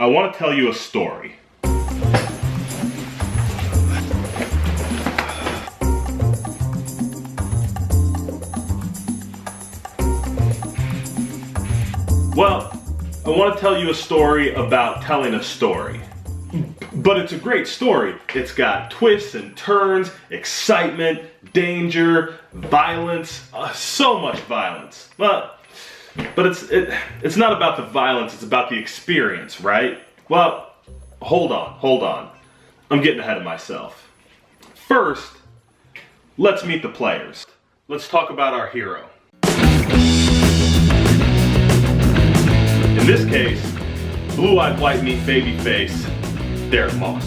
I want to tell you a story. Well, I want to tell you a story about telling a story. But it's a great story. It's got twists and turns, excitement, danger, violence, so much violence. But it's not about the violence, it's about the experience, right? Well, hold on. I'm getting ahead of myself. First, let's meet the players. Let's talk about our hero. In this case, blue-eyed white meat baby face, Derek Moss.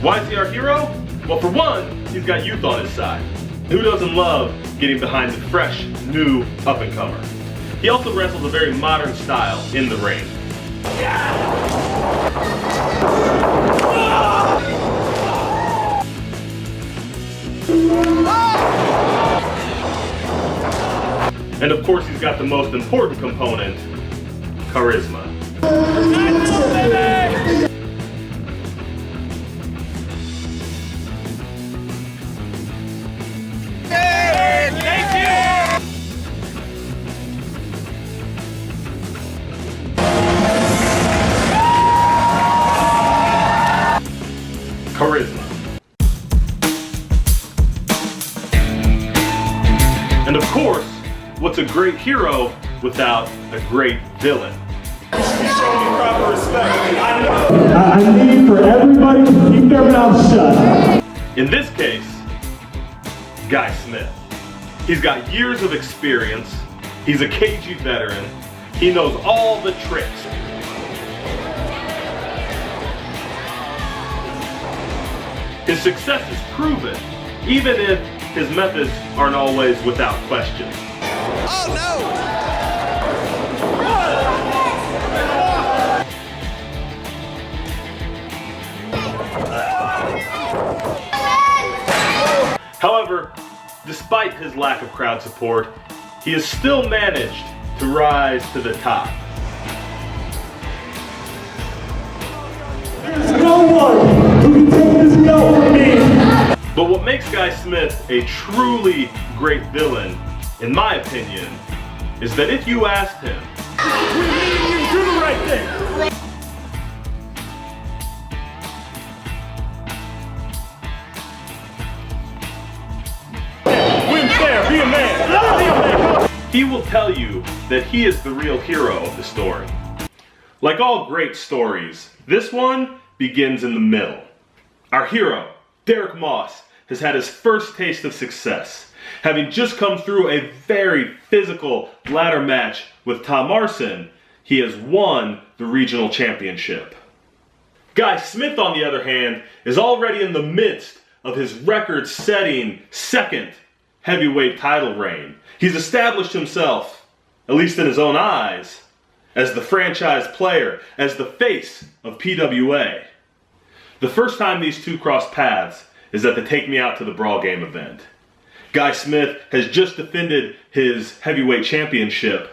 Why is he our hero? Well, for one, he's got youth on his side. Who doesn't love getting behind the fresh, new up-and-comer? He also wrestles a very modern style in the ring. And of course, he's got the most important component, charisma. Charisma. And of course, what's a great hero without a great villain? I need for everybody to keep their mouths shut. In this case, Guy Smith. He's got years of experience. He's a cagey veteran. He knows all the tricks. His success is proven, even if his methods aren't always without question. Oh no! However, despite his lack of crowd support, he has still managed to rise to the top. There's no one who can take this belt from me. But what makes Guy Smith a truly great villain, in my opinion, is that if you asked him, We need you to do the right thing. Win fair, be a man. Be a man. he will tell you that he is the real hero of the story. Like all great stories, this one begins in the middle. Our hero, Derek Moss, has had his first taste of success, having just come through a very physical ladder match with Tom Arson. He has won the regional championship. Guy Smith, on the other hand, is already in the midst of his record-setting second heavyweight title reign. He's established himself, at least in his own eyes, as the franchise player, as the face of PWA. The first time these two cross paths is at the Take Me Out to the Brawl Game event. Guy Smith has just defended his heavyweight championship,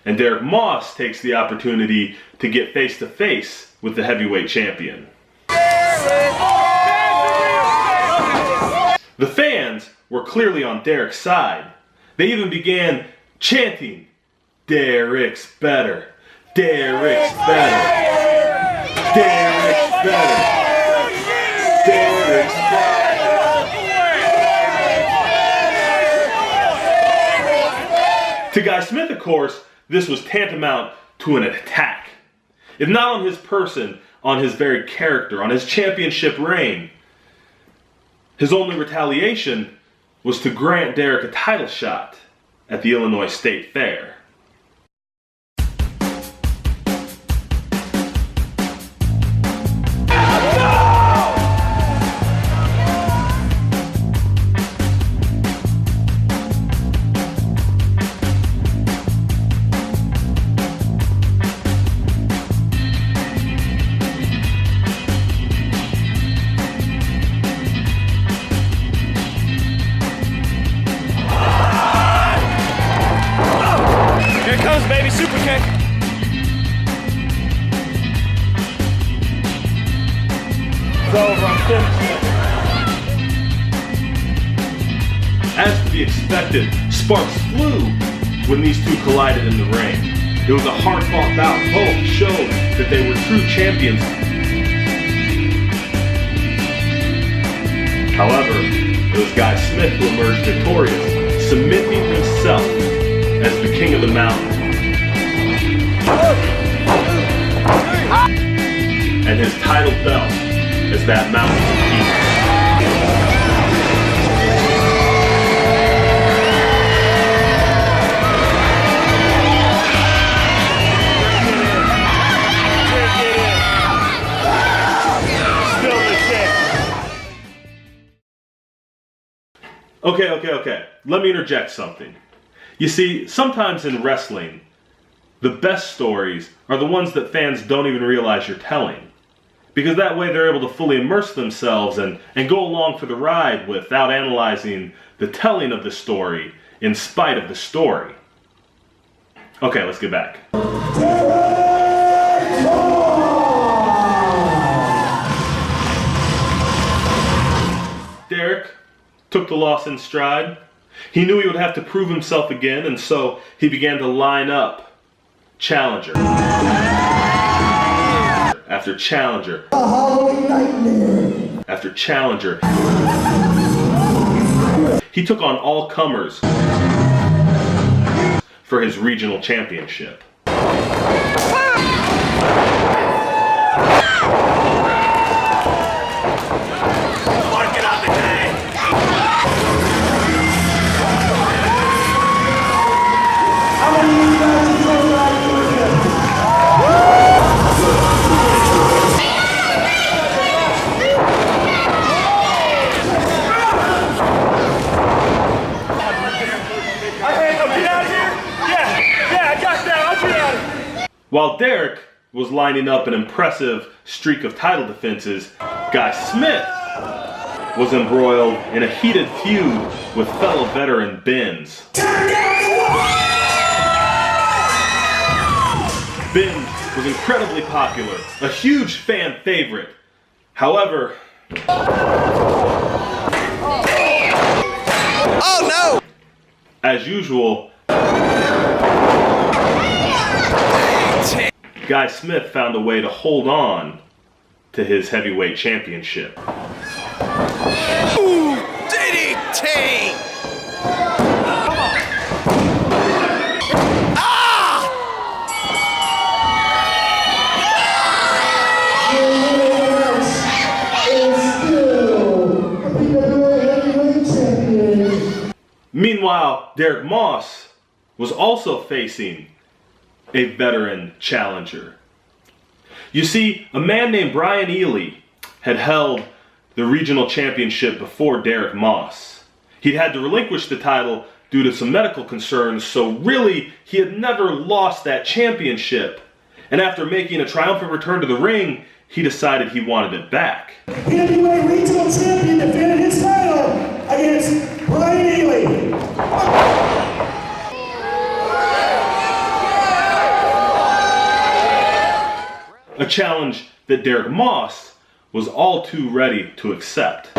and Derek Moss takes the opportunity to get face to face with the heavyweight champion. The fans were clearly on Derek's side. They even began chanting, "Derek's better, Derek's better, Derek's better, Derek's better." To Guy Smith, of course, this was tantamount to an attack. If not on his person, on his very character, on his championship reign. His only retaliation was to grant Derek a title shot at the Illinois State Fair. Baby super kick. It's over. I'm finished. As to be expected, sparks flew when these two collided in the ring. It was a hard-fought bout. Both showed that they were true champions. However, it was Guy Smith who emerged victorious, cementing himself as the king of the mountain. And his title belt as that mountain's peak. Okay. Let me interject something. You see, sometimes in wrestling, the best stories are the ones that fans don't even realize you're telling. Because that way they're able to fully immerse themselves and go along for the ride without analyzing the telling of the story in spite of the story. Okay, let's get back. Derek took the loss in stride. He knew he would have to prove himself again, and so he began to line up challenger after challenger after challenger. He took on all comers for his regional championship. While Derek was lining up an impressive streak of title defenses, Guy Smith was embroiled in a heated feud with fellow veteran Benz. Benz was incredibly popular, a huge fan favorite. However, Oh no! as usual, Guy Smith found a way to hold on to his heavyweight championship. Ooh, DDT! Meanwhile, Derek Moss was also facing a veteran challenger. You see, a man named Brian Ely had held the regional championship before Derek Moss. He'd had to relinquish the title due to some medical concerns, so really, he had never lost that championship. And after making a triumphant return to the ring, he decided he wanted it back. Heavyweight regional champion defended his title against Brian Ely. A challenge that Derek Moss was all too ready to accept.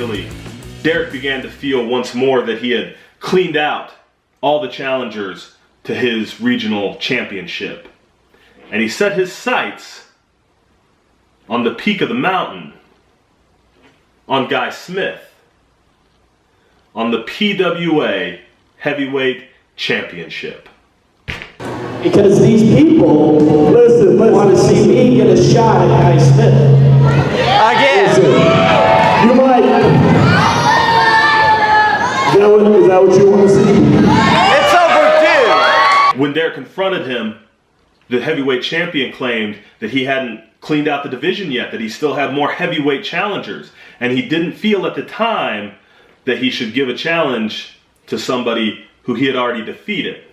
Neely, Derek began to feel once more that he had cleaned out all the challengers to his regional championship. And he set his sights on the peak of the mountain, on Guy Smith, on the PWA Heavyweight Championship. Because these people, listen, want to see me get a shot at Guy Smith. Again. You might. Is that what you want to see? It's overdue. When Derek confronted him, the heavyweight champion claimed that he hadn't cleaned out the division yet, that he still had more heavyweight challengers, and he didn't feel at the time that he should give a challenge to somebody who he had already defeated.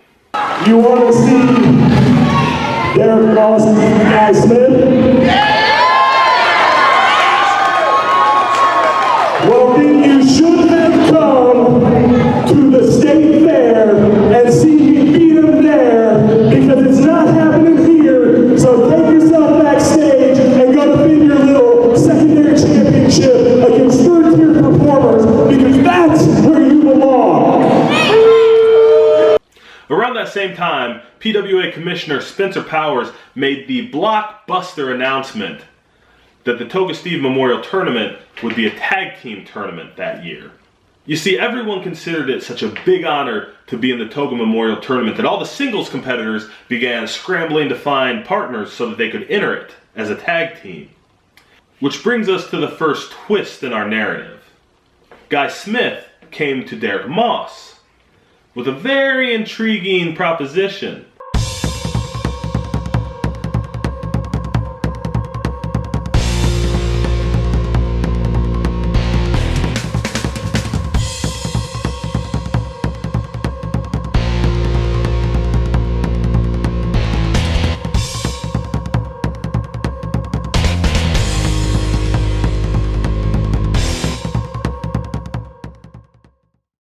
You want to see Derek Moss and Guy Smith? Well, then you should have come to the state fair and see me beat him there, because it's not happening here. So take yourself backstage and go defend your little secondary championship against third-tier performers, because that's where you belong. Around that same time, PWA Commissioner Spencer Powers made the blockbuster announcement that the Toga Steve Memorial Tournament would be a tag team tournament that year. You see, everyone considered it such a big honor to be in the Toga Memorial Tournament that all the singles competitors began scrambling to find partners so that they could enter it as a tag team. Which brings us to the first twist in our narrative. Guy Smith came to Derek Moss with a very intriguing proposition.